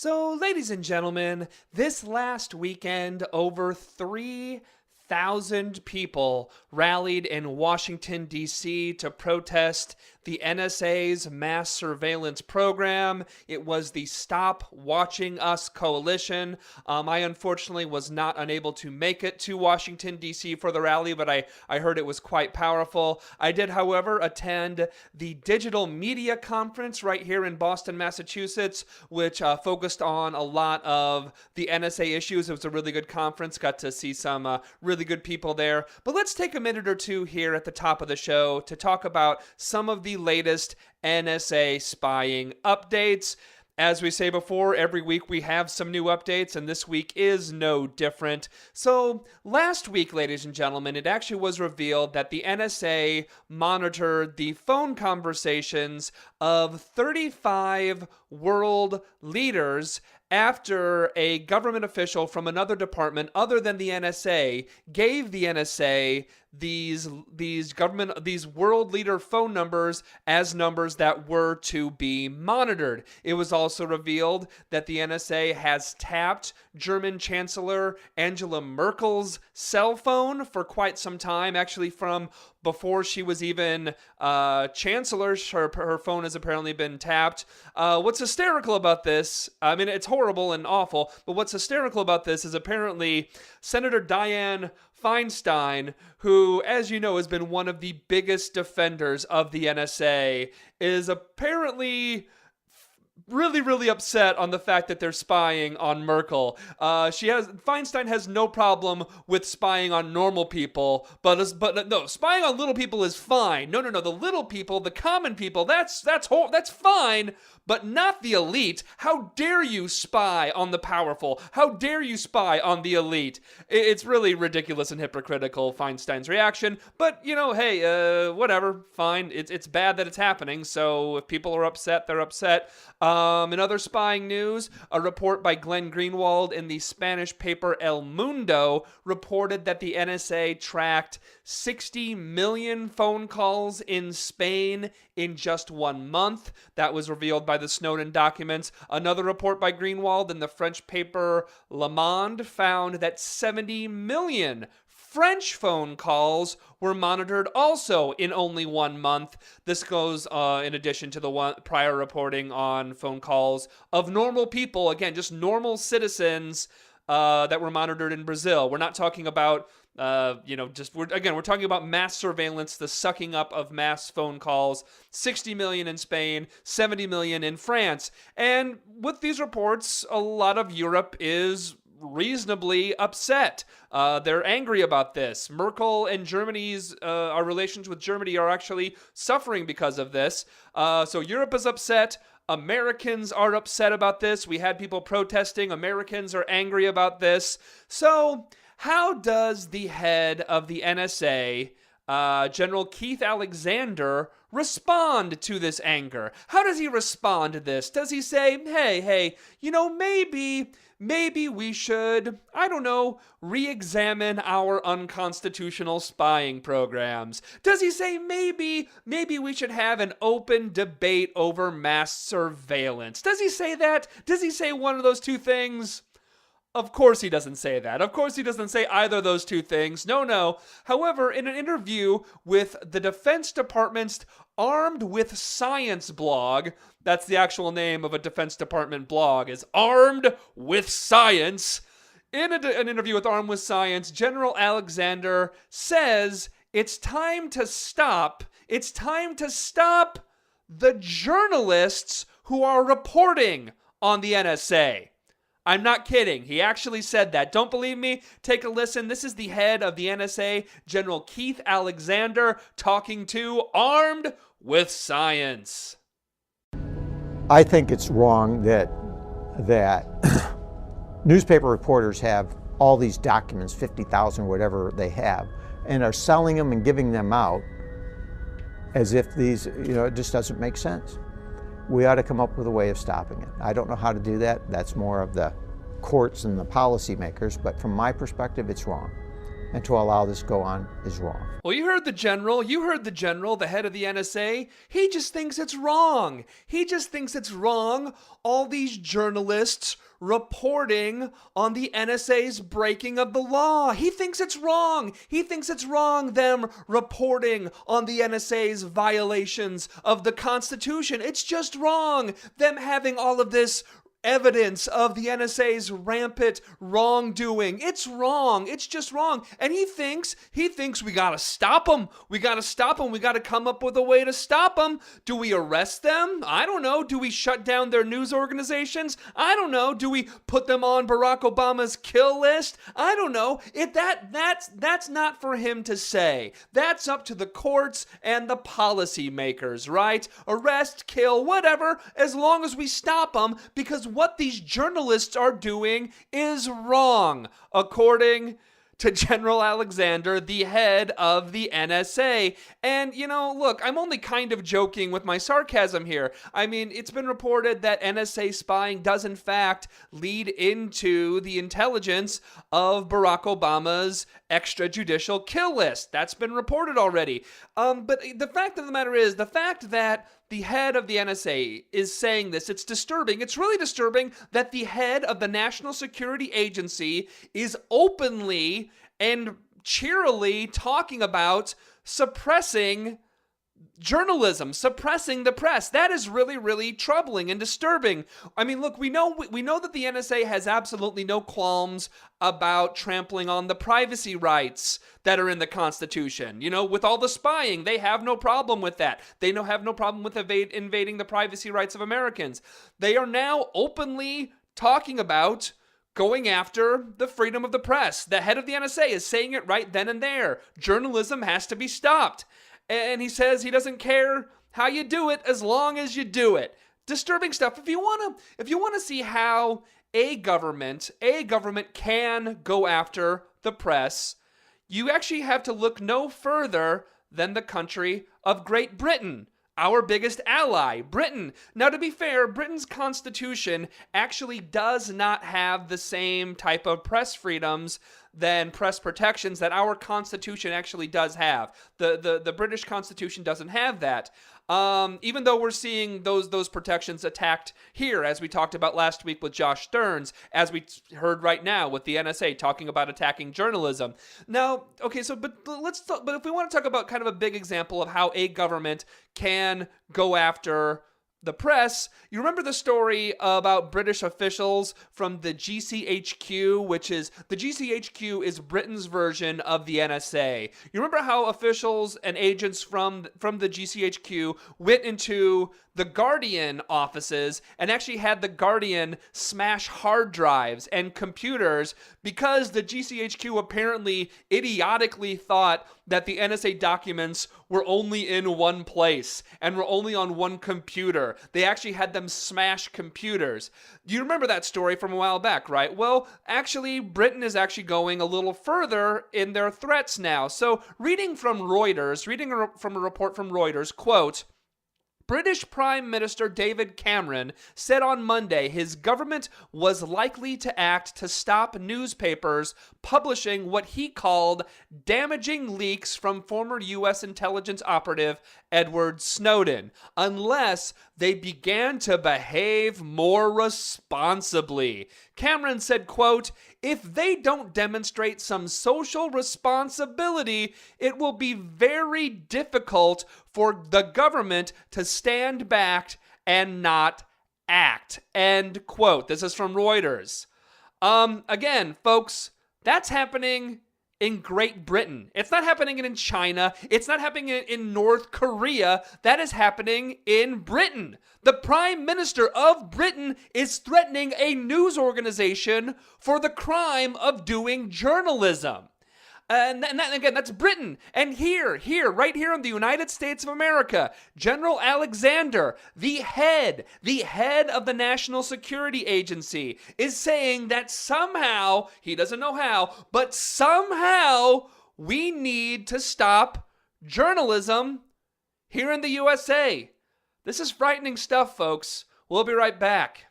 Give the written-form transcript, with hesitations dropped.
So, ladies and gentlemen, this last weekend, over 3,000 people rallied in Washington, D.C. to protest the NSA's mass surveillance program. It was the Stop Watching Us coalition. I unfortunately was not unable to make it to Washington, D.C. for the rally, but I heard it was quite powerful. I did, however, attend the Digital Media Conference right here in Boston, Massachusetts, which focused on a lot of the NSA issues. It was a really good conference. Got to see some really good people there. But let's take a minute or two here at the top of the show to talk about some of the latest NSA spying updates. As we say before, every week we have some new updates, and this week is no different. So, last week, ladies and gentlemen, it actually was revealed that the NSA monitored the phone conversations of 35 world leaders after a government official from another department other than the NSA gave the NSA these world leader phone numbers as numbers that were to be monitored. It was also revealed that the NSA has tapped German Chancellor Angela Merkel's cell phone for quite some time, actually from before she was even chancellor. Her phone has apparently been tapped. What's hysterical about this, I mean, it's horrible and awful, but what's hysterical about this is apparently Senator Dianne Feinstein, who, as you know, has been one of the biggest defenders of the NSA, is apparently really upset on the fact that they're spying on Merkel. Feinstein has no problem with spying on normal people, but no, spying on little people is fine. No, the little people, the common people, that's fine, but not the elite. How dare you spy on the powerful? How dare you spy on the elite? It's really ridiculous and hypocritical, Feinstein's reaction, but hey, whatever, fine. It's bad that it's happening, so if people are upset, they're upset. In other spying news, a report by Glenn Greenwald in the Spanish paper El Mundo reported that the NSA tracked 60 million phone calls in Spain in just 1 month. That was revealed by the Snowden documents. Another report by Greenwald in the French paper Le Monde found that 70 million French phone calls were monitored also in only 1 month. This goes in addition to the prior reporting on phone calls of normal people, again, just normal citizens that were monitored in Brazil. We're not talking about we're talking about mass surveillance, the sucking up of mass phone calls. 60 million in Spain, 70 million in France. And with these reports, a lot of Europe is reasonably upset. They're angry about this. Merkel and Germany's our relations with Germany are actually suffering because of this. So Europe is upset. Americans are upset about this. We had people protesting. Americans are angry about this. So how does the head of the NSA, General Keith Alexander, respond to this anger? How does he respond to this? Does he say, hey, maybe we should, re-examine our unconstitutional spying programs? Does he say maybe we should have an open debate over mass surveillance? Does he say that? Does he say one of those two things? Of course he doesn't say that. Of course he doesn't say either of those two things. No. However, in an interview with the Defense Department's Armed with Science blog, that's the actual name of a Defense Department blog, is Armed with Science. In an interview with Armed with Science, General Alexander says it's time to stop the journalists who are reporting on the NSA. I'm not kidding. He actually said that. Don't believe me? Take a listen. This is the head of the NSA, General Keith Alexander, talking to Armed with Science. I think it's wrong that newspaper reporters have all these documents, 50,000, whatever they have, and are selling them and giving them out as if these, it just doesn't make sense. We ought to come up with a way of stopping it. I don't know how to do that. That's more of the courts and the policymakers, but from my perspective, it's wrong. and to allow this to go on is wrong. Well, you heard the general, the head of the NSA. He just thinks it's wrong. He just thinks it's wrong. All these journalists reporting on the NSA's breaking of the law. He thinks it's wrong. He thinks it's wrong, them reporting on the NSA's violations of the Constitution. It's just wrong, them having all of this evidence of the NSA's rampant wrongdoing. It's wrong. It's just wrong. And he thinks we got to stop them. We got to stop them. We got to come up with a way to stop them. Do we arrest them? I don't know. Do we shut down their news organizations? I don't know. Do we put them on Barack Obama's kill list? I don't know. That's not for him to say. That's up to the courts and the policymakers, right? Arrest, kill, whatever, as long as we stop them, because what these journalists are doing is wrong, according to General Alexander, the head of the NSA. And, look, I'm only kind of joking with my sarcasm here. I mean, it's been reported that NSA spying does, in fact, lead into the intelligence of Barack Obama's extrajudicial kill list. That's been reported already. But the fact of the matter is, the fact that the head of the NSA is saying this, it's disturbing. It's really disturbing that the head of the National Security Agency is openly and cheerily talking about suppressing journalism, suppressing the press. That is really, really troubling and disturbing. I mean, look, we know that the NSA has absolutely no qualms about trampling on the privacy rights that are in the Constitution. With all the spying, they have no problem with that. They have no problem with invading the privacy rights of Americans. They are now openly talking about going after the freedom of the press. The head of the NSA is saying it right then and there. Journalism has to be stopped. And he says he doesn't care how you do it as long as you do it. Disturbing stuff. If you want to see how a government can go after the press, you actually have to look no further than the country of Great Britain, our biggest ally, Britain. Now, to be fair, Britain's constitution actually does not have the same type of press freedoms than press protections that our Constitution actually does have. The British Constitution doesn't have that. Even though we're seeing those protections attacked here, as we talked about last week with Josh Stearns, as we heard right now with the NSA talking about attacking journalism. Now, okay, but if we want to talk about kind of a big example of how a government can go after the press, you remember the story about British officials from the GCHQ, which is, the GCHQ is Britain's version of the NSA. You remember how officials and agents from the GCHQ went into the Guardian offices and actually had the Guardian smash hard drives and computers because the GCHQ apparently idiotically thought that the NSA documents were only in one place and were only on one computer. They actually had them smash computers. You remember that story from a while back, right? Well, actually, Britain is actually going a little further in their threats now. So reading from a report from Reuters, quote, British Prime Minister David Cameron said on Monday his government was likely to act to stop newspapers publishing what he called damaging leaks from former U.S. intelligence operative Edward Snowden, unless they began to behave more responsibly. Cameron said, quote, if they don't demonstrate some social responsibility, it will be very difficult for the government to stand back and not act. End quote. This is from Reuters. Again, folks, that's happening in Great Britain. It's not happening in China. It's not happening in North Korea. That is happening in Britain. The Prime Minister of Britain is threatening a news organization for the crime of doing journalism. And again, that's Britain. And right here in the United States of America, General Alexander, the head of the National Security Agency, is saying that somehow, he doesn't know how, but somehow we need to stop journalism here in the USA. This is frightening stuff, folks. We'll be right back.